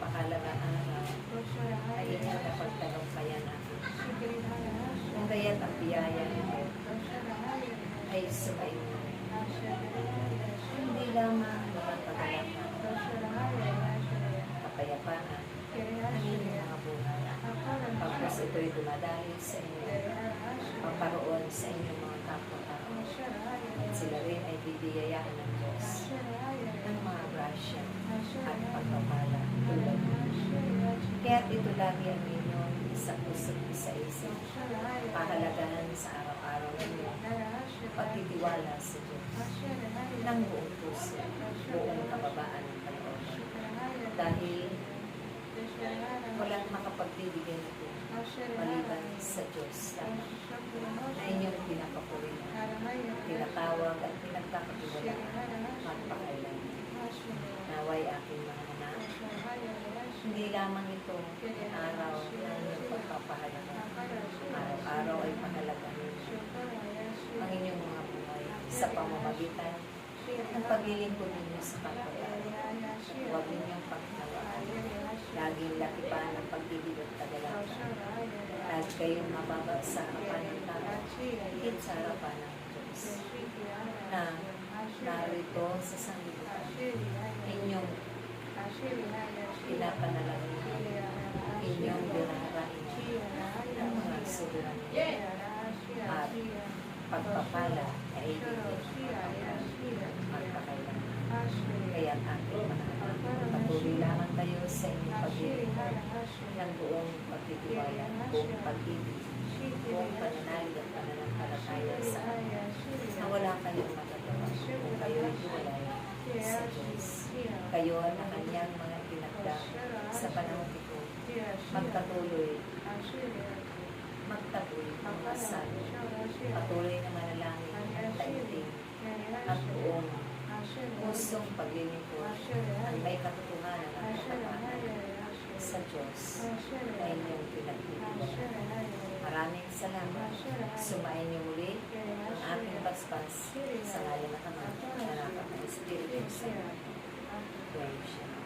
napakalaga araw ay inyong napagtalumpayan natin. Kung kaya't ang biyaya nito ay sumainyo. Hindi lamang nakapagalaman, kapayapaan, ang inyong mga buhay. Pagkas ito'y dumadahil sa inyo, paparoon sa inyong mga kapwa-tao. At sila rin ay bibiyayaan ng Diyos ng mga grasya at pagpapala tulad mo. Kaya't ito lagi ang inyong isang puso't isa-isip, pahalagahan sa araw-araw ninyo, pagtitiwala sa Diyos, ng buong puso, buong kababaan ng kalooban. Dahil walang makapagbibigay nito maliban sa Diyos na inyong pinapapuri, tinatawag at pinagkakatiwalaan magpakailan. Naway aking mga anak, hindi lamang ito ang araw na inyong pagpapahalaga. Araw-araw ay mahalaga ninyo ang inyong mga buhay sa pamamagitan ng paglilingkod ninyo sa kapwa. Huwag ninyong pagtawaan. Laging lakipan ang pagtibig at tagalata. At kayong mababa sa harapan ng tao, higit sa harapan ng Diyos. Na narito sa sanglibutan, inyong pinapanalangin, inyong dinarain ng mga suburan at pagpapala ay ibigin magpakailan. Kaya ang aking mga anak, patuloy lamang tayo sa inyong paglilingkod ng buong pagtitiwala, buong pag-ibig, buong pananalig at pananampalataya sa Kanya, na wala kayong magagawa kung kayo'y hiwalay sa Diyos. Kayo na Kanyang mga tinagda sa panahon ito, magpatuloy, magmasal, patuloy na manalangin ang taimtim, ang buong pusong paglilingkod, ang may katotohanan at kapatawaran sa Diyos na inyong pinagtitiwala. Maraming salamat. Sumayin niyo muli ang ating basbas sa ngalan ng Ama, ng Anak at ng Espiritu Santo. Praise God.